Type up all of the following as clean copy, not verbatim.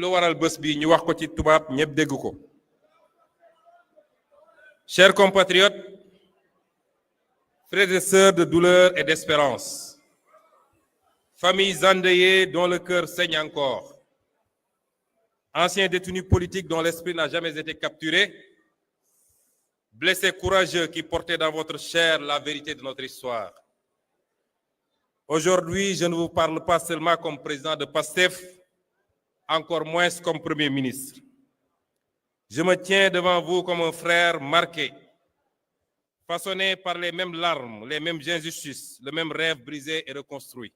waral bés bi ñu wax ko ci tubaab ñëpp dégg ko. Chers compatriotes, frères et sœurs de douleur et d'espérance, familles endeuillées dont le cœur saigne encore, anciens détenus politiques dont l'esprit n'a jamais été capturé, blessés courageux qui portaient dans votre chair la vérité de notre histoire. Aujourd'hui, je ne vous parle pas seulement comme président de PASTEF, encore moins comme Premier ministre. Je me tiens devant vous comme un frère marqué, façonné par les mêmes larmes, les mêmes injustices, le même rêve brisé et reconstruit.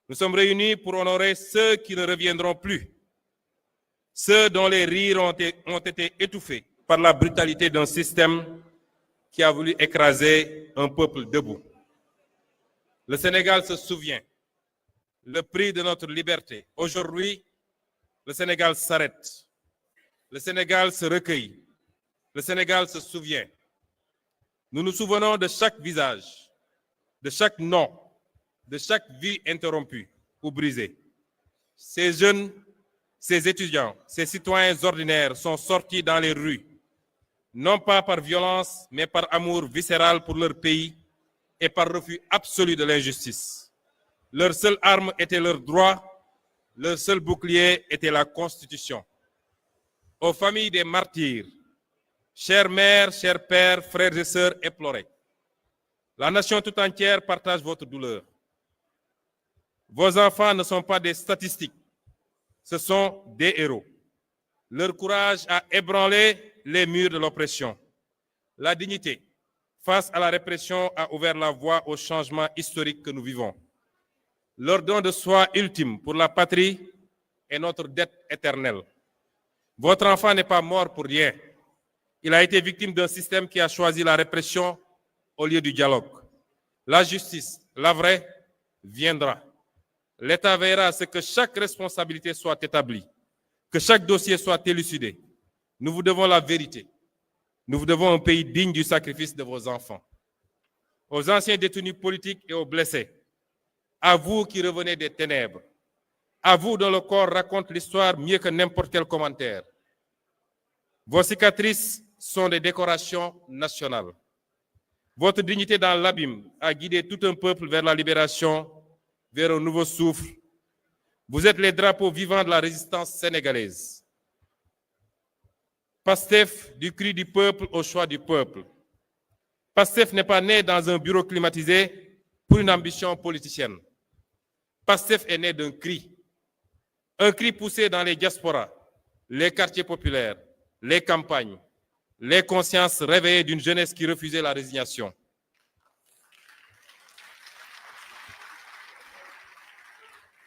Nous sommes réunis pour honorer ceux qui ne reviendront plus, ceux dont les rires ont été étouffés par la brutalité d'un système qui a voulu écraser un peuple debout. Le Sénégal se souvient, le prix de notre liberté. Aujourd'hui, le Sénégal s'arrête. Le Sénégal se recueille. Le Sénégal se souvient. Nous nous souvenons de chaque visage, de chaque nom, de chaque vie interrompue ou brisée. Ces jeunes, ces étudiants, ces citoyens ordinaires sont sortis dans les rues, non pas par violence, mais par amour viscéral pour leur pays et par refus absolu de l'injustice. Leur seule arme était leur droit, leur seul bouclier était la Constitution. Aux familles des martyrs, chères mères, chers pères, frères et sœurs éplorés, la nation tout entière partage votre douleur. Vos enfants ne sont pas des statistiques, ce sont des héros. Leur courage a ébranlé les murs de l'oppression. La dignité, face à la répression, a ouvert la voie au changement historique que nous vivons. Leur don de soi ultime pour la patrie est notre dette éternelle. Votre enfant n'est pas mort pour rien. Il a été victime d'un système qui a choisi la répression au lieu du dialogue. La justice, la vraie, viendra. L'État veillera à ce que chaque responsabilité soit établie, que chaque dossier soit élucidé. Nous vous devons la vérité. Nous vous devons un pays digne du sacrifice de vos enfants. Aux anciens détenus politiques et aux blessés, à vous qui revenez des ténèbres, à vous dont le corps raconte l'histoire mieux que n'importe quel commentaire. Vos cicatrices sont des décorations nationales. Votre dignité dans l'abîme a guidé tout un peuple vers la libération, vers un nouveau souffle. Vous êtes les drapeaux vivants de la résistance sénégalaise. PASTEF, du cri du peuple au choix du peuple. PASTEF n'est pas né dans un bureau climatisé pour une ambition politicienne. PASTEF est né d'un cri. Un cri poussé dans les diasporas, les quartiers populaires, les campagnes, les consciences réveillées d'une jeunesse qui refusait la résignation.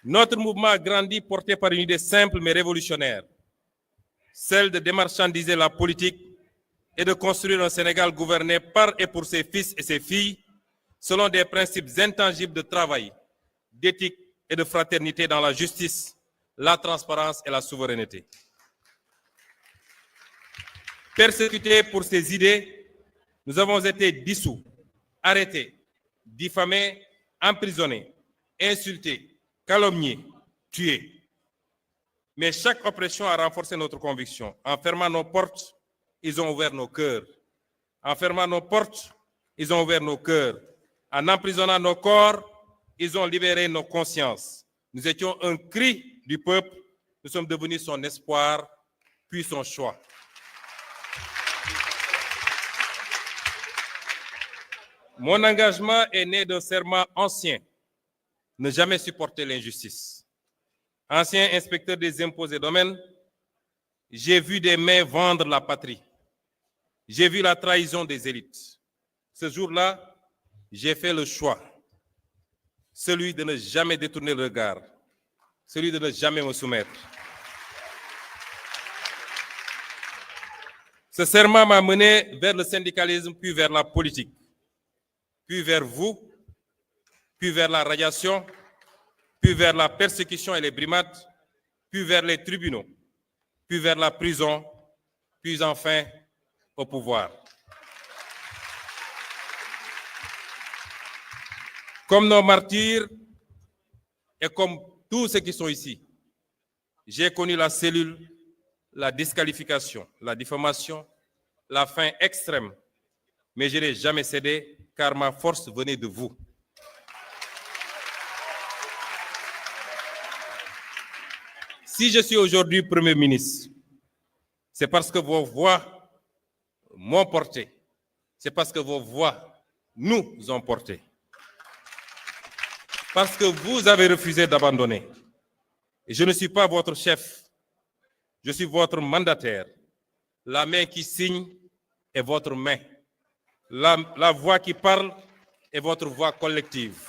Notre mouvement a grandi porté par une idée simple mais révolutionnaire, celle de démarchandiser la politique et de construire un Sénégal gouverné par et pour ses fils et ses filles selon des principes intangibles de travail, d'éthique et de fraternité dans la justice, la transparence et la souveraineté. Persécutés pour ces idées, nous avons été dissous, arrêtés, diffamés, emprisonnés, insultés, calomniés, tués. Mais chaque oppression a renforcé notre conviction. En fermant nos portes, ils ont ouvert nos cœurs. En fermant nos portes, ils ont ouvert nos cœurs. En emprisonnant nos corps, ils ont libéré nos consciences. Nous étions un cri du peuple. Nous sommes devenus son espoir, puis son choix. Mon engagement est né d'un serment ancien. Ne jamais supporter l'injustice. Ancien inspecteur des impôts et domaines, j'ai vu des mains vendre la patrie. J'ai vu la trahison des élites. Ce jour-là, j'ai fait le choix, celui de ne jamais détourner le regard, celui de ne jamais me soumettre. Ce serment m'a mené vers le syndicalisme, puis vers la politique, puis vers vous, puis vers la radiation, puis vers la persécution et les brimades, puis vers les tribunaux, puis vers la prison, puis enfin au pouvoir. Comme nos martyrs et comme tous ceux qui sont ici, J'ai connu la cellule, la disqualification, la diffamation, la faim extrême, mais je n'ai jamais cédé car ma force venait de vous. Si je suis aujourd'hui Premier ministre, c'est parce que vos voix m'ont porté. C'est parce que vos voix nous ont portés. Parce que vous avez refusé d'abandonner. Et je ne suis pas votre chef. Je suis votre mandataire. La main qui signe est votre main. La voix qui parle est votre voix collective.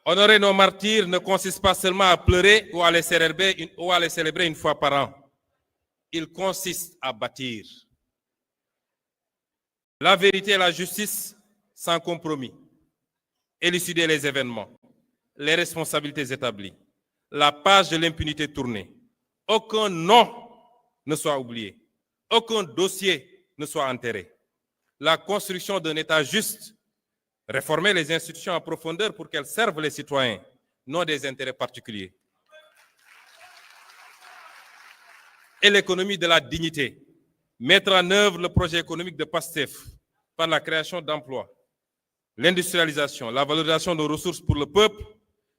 Honorer nos martyrs ne consiste pas seulement à pleurer ou à les célébrer une fois par an. Il consiste à bâtir. La vérité et la justice sans compromis. Élucider les événements, les responsabilités établies, la page de l'impunité tournée. Aucun nom ne soit oublié. Aucun dossier ne soit enterré. La construction d'un État juste. Réformer les institutions en profondeur pour qu'elles servent les citoyens, non des intérêts particuliers. Et l'économie de la dignité. Mettre en œuvre le projet économique de PASTEF par la création d'emplois, l'industrialisation, la valorisation de ressources pour le peuple,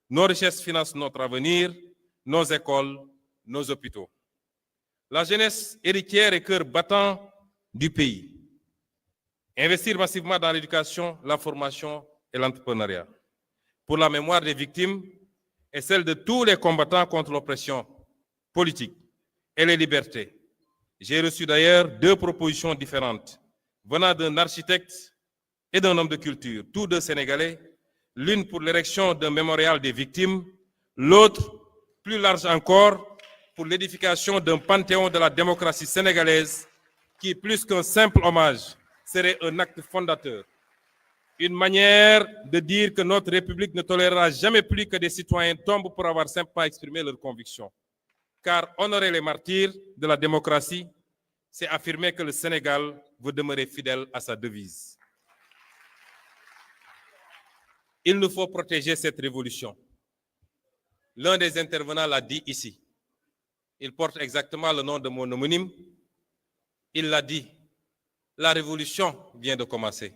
nos richesses financent notre avenir, nos écoles, nos hôpitaux. La jeunesse héritière et cœur battant du pays. Investir massivement dans l'éducation, la formation et l'entrepreneuriat. Pour la mémoire des victimes et celle de tous les combattants contre l'oppression politique et les libertés. J'ai reçu d'ailleurs 2 propositions différentes venant d'un architecte et d'un homme de culture, tous 2 sénégalais, l'une pour l'érection d'un mémorial des victimes, l'autre, plus large encore, pour l'édification d'un panthéon de la démocratie sénégalaise qui, plus qu'un simple hommage, serait un acte fondateur. Une manière de dire que notre République ne tolérera jamais plus que des citoyens tombent pour avoir simplement exprimé leurs convictions. Car honorer les martyrs de la démocratie, c'est affirmer que le Sénégal veut demeurer fidèle à sa devise. Il nous faut protéger cette révolution. L'un des intervenants l'a dit ici. Il porte exactement le nom de mon homonyme. Il l'a dit. La révolution vient de commencer.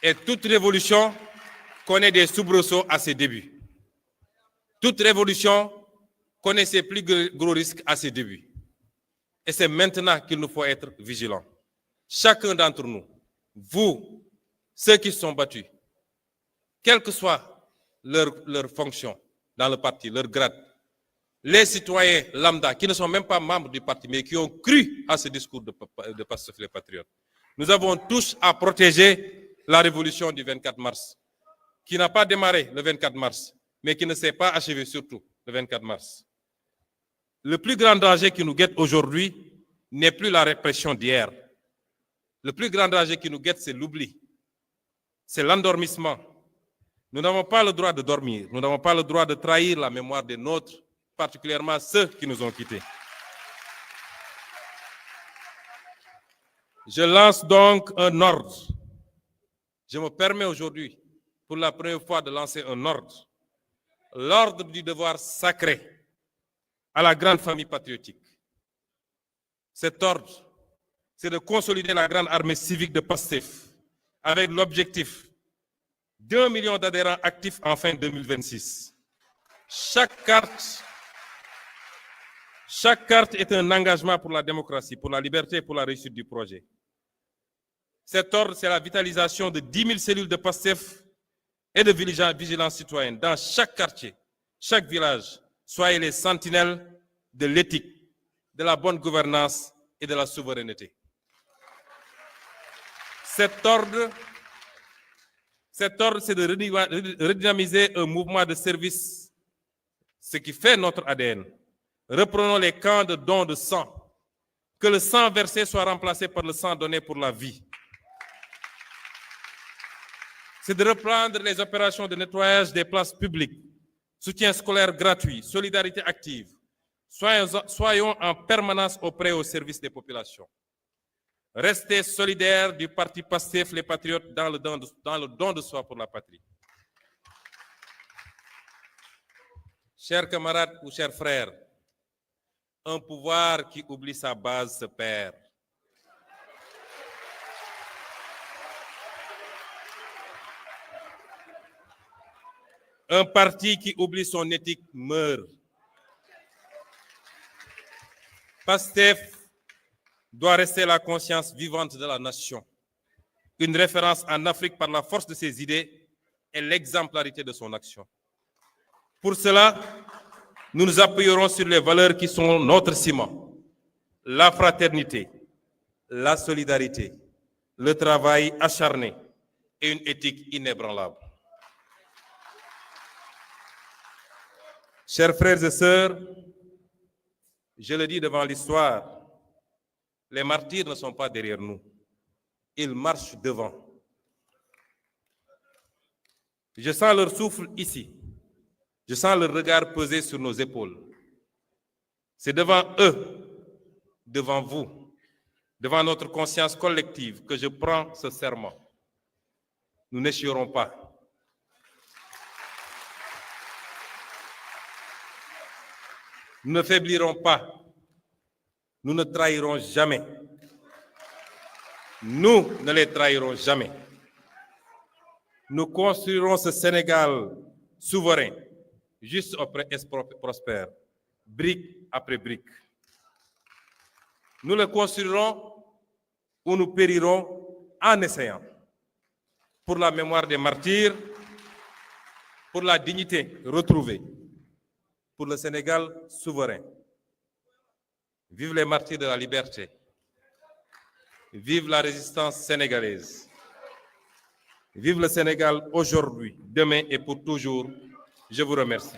Et toute révolution connaît des soubresauts à ses débuts. Toute révolution connaît ses plus gros risques à ses débuts. Et c'est maintenant qu'il nous faut être vigilants. Chacun d'entre nous, vous, ceux qui se sont battus, quelle que soit leur fonction dans le parti, leur grade, les citoyens lambda qui ne sont même pas membres du parti, mais qui ont cru à ce discours de Pastef les Patriotes. Nous avons tous à protéger la révolution du 24 mars, qui n'a pas démarré le 24 mars, mais qui ne s'est pas achevée surtout le 24 mars. Le plus grand danger qui nous guette aujourd'hui n'est plus la répression d'hier. Le plus grand danger qui nous guette, c'est l'oubli. C'est l'endormissement. Nous n'avons pas le droit de dormir. Nous n'avons pas le droit de trahir la mémoire des nôtres, particulièrement ceux qui nous ont quittés. Je lance donc un ordre. Je me permets aujourd'hui, pour la première fois, de lancer un ordre. L'ordre du devoir sacré à la grande famille patriotique. Cet ordre, c'est de consolider la grande armée civique de PASTEF avec l'objectif d'1 million d'adhérents actifs en fin 2026. Chaque carte est un engagement pour la démocratie, pour la liberté et pour la réussite du projet. Cet ordre, c'est la vitalisation de 10 000 cellules de PASTEF et de vigilance citoyenne dans chaque quartier, chaque village. Soyez les sentinelles de l'éthique, de la bonne gouvernance et de la souveraineté. Cet ordre, c'est de redynamiser un mouvement de service, ce qui fait notre ADN. Reprenons les camps de dons de sang. Que le sang versé soit remplacé par le sang donné pour la vie. C'est de reprendre les opérations de nettoyage des places publiques, soutien scolaire gratuit, solidarité active. Soyons en permanence auprès au service des populations. Restez solidaires du parti PASTEF, les patriotes, dans le don de soi pour la patrie. Chers camarades ou chers frères, un pouvoir qui oublie sa base se perd. Un parti qui oublie son éthique meurt. PASTEF doit rester la conscience vivante de la nation, une référence en Afrique par la force de ses idées et l'exemplarité de son action. Pour cela, nous nous appuierons sur les valeurs qui sont notre ciment: la fraternité, la solidarité, le travail acharné et une éthique inébranlable. Chers frères et sœurs, je le dis devant l'histoire, les martyrs ne sont pas derrière nous, ils marchent devant. Je sens leur souffle ici, je sens leur regard peser sur nos épaules. C'est devant eux, devant vous, devant notre conscience collective que je prends ce serment. Nous n'échouerons pas. Nous ne faiblirons pas. Nous ne trahirons jamais. Nous ne les trahirons jamais. Nous construirons ce Sénégal souverain, juste et prospère, brique après brique. Nous le construirons ou nous périrons en essayant. Pour la mémoire des martyrs, pour la dignité retrouvée, pour le Sénégal souverain. Vive les martyrs de la liberté. Vive la résistance sénégalaise. Vive le Sénégal aujourd'hui, demain et pour toujours. Je vous remercie.